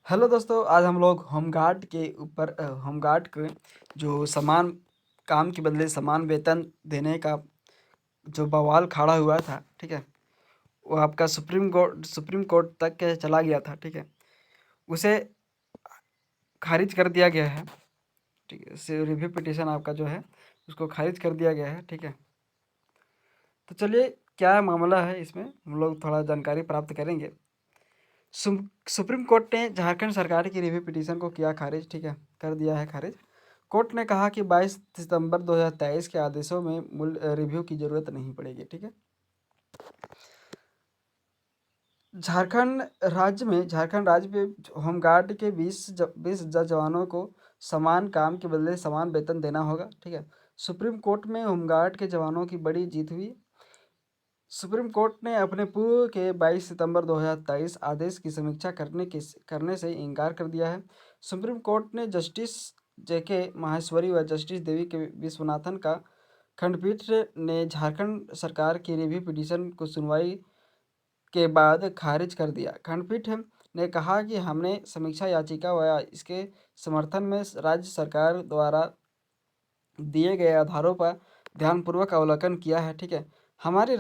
Hello दोस्तों, आज हम लोग होमगार्ड के ऊपर होमगार्ड के जो समान काम के बदले समान वेतन देने का जो बवाल खड़ा हुआ था, ठीक है। वो आपका सुप्रीम कोर्ट तक के चला गया था, ठीक है। उसे खारिज कर दिया गया है, ठीक है। से रिव्यू पिटीशन आपका जो है उसको खारिज कर दिया गया है, ठीक है। तो चलिए, क्या मामला है इसमें हम लोग थोड़ा जानकारी प्राप्त करेंगे। सुप्रीम कोर्ट ने झारखंड सरकार की रिव्यू पिटीशन को किया खारिज, ठीक है, कर दिया है खारिज। कोर्ट ने कहा कि 22 सितंबर 2023 के आदेशों में मूल रिव्यू की जरूरत नहीं पड़ेगी, ठीक है। झारखंड राज्य में होमगार्ड के 20 जवानों को समान काम के बदले समान वेतन देना होगा, ठीक है। सुप्रीम कोर्ट में होमगार्ड के जवानों की बड़ी जीत हुई। सुप्रीम कोर्ट ने अपने पूर्व के 22 सितंबर 2023 आदेश की समीक्षा करने से इनकार कर दिया है। सुप्रीम कोर्ट ने जस्टिस जेके माहेश्वरी व जस्टिस देवी के विश्वनाथन का खंडपीठ ने झारखंड सरकार की रिव्यू पिटीशन को सुनवाई के बाद खारिज कर दिया। खंडपीठ ने कहा कि हमने समीक्षा याचिका व इसके समर्थन में राज्य सरकार द्वारा दिए गए आधारों पर ध्यानपूर्वक अवलोकन किया है, ठीक है। हमारी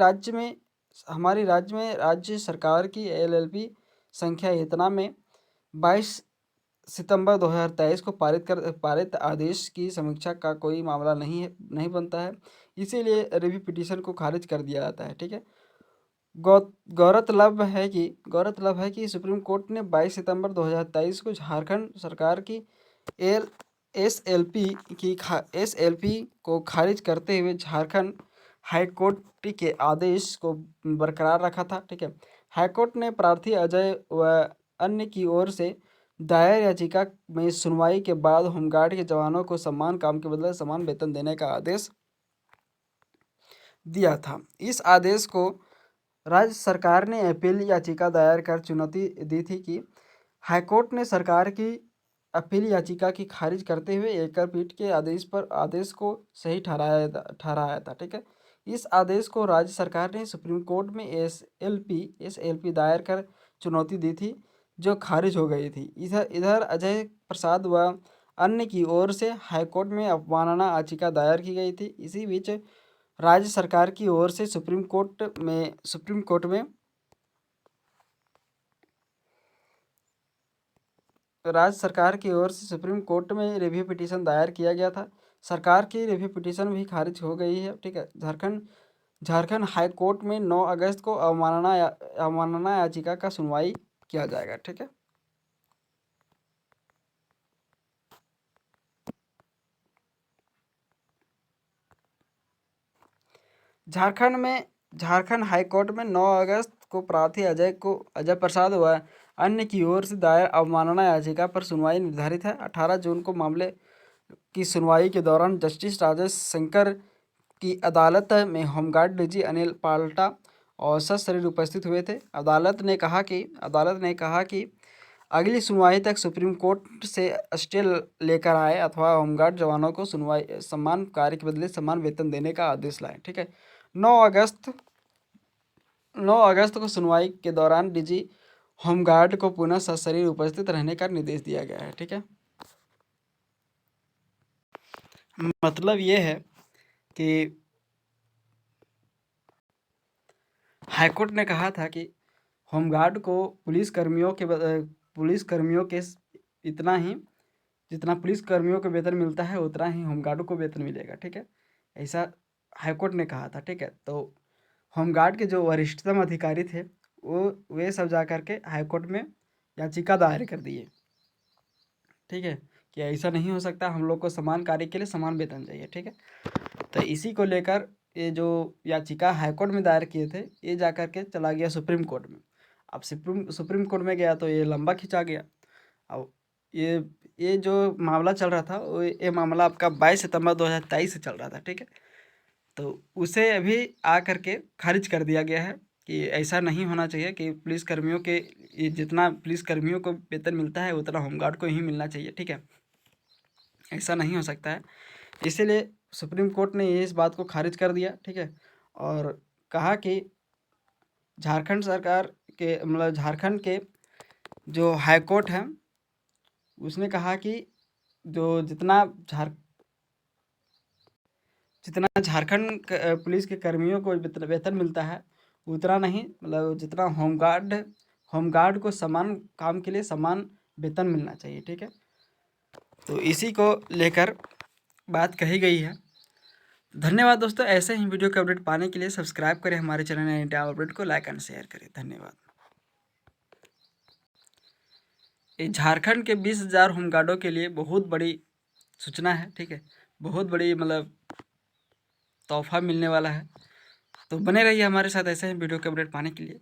राज्य में राज्य सरकार की एलएलपी संख्या इतना में 22 सितंबर 2023 को पारित आदेश की समीक्षा का कोई मामला नहीं बनता है। इसीलिए रिव्यू पिटीशन को खारिज कर दिया जाता है, ठीक है। गौ गौरतलब है कि सुप्रीम कोर्ट ने 22 सितंबर 2023 को झारखंड सरकार की एल एसएलपी एसएलपी को खारिज करते हुए झारखंड हाईकोर्ट के आदेश को बरकरार रखा था, ठीक है। हाईकोर्ट ने प्रार्थी अजय व अन्य की ओर से दायर याचिका में सुनवाई के बाद होमगार्ड के जवानों को समान काम के बदले समान वेतन देने का आदेश दिया था। इस आदेश को राज्य सरकार ने अपील याचिका दायर कर चुनौती दी थी कि हाईकोर्ट ने सरकार की अपील याचिका की खारिज करते हुए एकल पीठ के आदेश को सही ठहराया था, ठीक है। इस आदेश को राज्य सरकार ने सुप्रीम कोर्ट में एसएलपी दायर कर चुनौती दी थी, जो खारिज हो गई थी। इधर इधर अजय प्रसाद व अन्य की ओर से हाईकोर्ट में अवमानना याचिका दायर की गई थी। इसी बीच राज्य सरकार की ओर से सुप्रीम कोर्ट में राज्य सरकार की ओर से सुप्रीम कोर्ट में रिव्यू पिटीशन दायर किया गया था। सरकार की रिव्यू पिटीशन भी खारिज हो गई है, ठीक है। झारखंड हाई कोर्ट में 9 अगस्त को अवमानना याचिका का सुनवाई किया जाएगा, ठीक है। झारखंड हाई कोर्ट में 9 अगस्त को प्रार्थी अजय प्रसाद व अन्य की ओर से दायर अवमानना याचिका पर सुनवाई निर्धारित है। 18 जून को मामले की सुनवाई के दौरान जस्टिस राजेश शंकर की अदालत में होमगार्ड डीजी अनिल पाल्टा और सशरीर उपस्थित हुए थे। अदालत ने कहा कि अगली सुनवाई तक सुप्रीम कोर्ट से स्टे लेकर आए अथवा होमगार्ड जवानों को समान कार्य के बदले समान वेतन देने का आदेश लाए, ठीक है। 9 अगस्त 9 अगस्त को सुनवाई के दौरान डीजी होमगार्ड को पुनः सशरीर उपस्थित रहने का निर्देश दिया गया है, ठीक है। मतलब ये है कि हाईकोर्ट ने कहा था कि होमगार्ड को पुलिस कर्मियों के इतना ही जितना पुलिस कर्मियों को वेतन मिलता है उतना ही होमगार्ड को वेतन मिलेगा, ठीक है। ऐसा हाईकोर्ट ने कहा था, ठीक है। तो होमगार्ड के जो वरिष्ठतम अधिकारी थे वे सब जा कर के हाईकोर्ट में याचिका दायर कर दिए, ठीक है, कि ऐसा नहीं हो सकता, हम लोग को समान कार्य के लिए समान वेतन चाहिए, ठीक है। तो इसी को लेकर ये जो याचिका हाईकोर्ट में दायर किए थे ये जा कर के चला गया सुप्रीम कोर्ट में। अब सुप्रीम कोर्ट में गया तो ये लंबा खिंचा गया। अब ये ये जो मामला चल रहा था ये मामला आपका 22 सितंबर 2023 से चल रहा था, ठीक है। तो उसे अभी आ करके खारिज कर दिया गया है कि ऐसा नहीं होना चाहिए कि पुलिसकर्मियों के ये जितना पुलिसकर्मियों को वेतन मिलता है उतना होमगार्ड को ही मिलना चाहिए, ठीक है। ऐसा नहीं हो सकता है। इसीलिए सुप्रीम कोर्ट ने ये इस बात को खारिज कर दिया, ठीक है। और कहा कि झारखंड सरकार के मतलब झारखंड के जो हाई कोर्ट है उसने कहा कि जो जितना झारखंड पुलिस के कर्मियों को वेतन मिलता है उतना नहीं, मतलब जितना होमगार्ड को समान काम के लिए समान वेतन मिलना चाहिए, ठीक है। तो इसी को लेकर बात कही गई है। धन्यवाद दोस्तों, ऐसे ही वीडियो के अपडेट पाने के लिए सब्सक्राइब करें हमारे चैनल एनी टाइम अपडेट को, लाइक एंड शेयर करें। धन्यवाद। ये झारखंड के 20,000 होमगार्डों के लिए बहुत बड़ी सूचना है, ठीक है। बहुत बड़ी मतलब तोहफा मिलने वाला है। तो बने रहिए हमारे साथ ऐसे ही वीडियो के अपडेट पाने के लिए।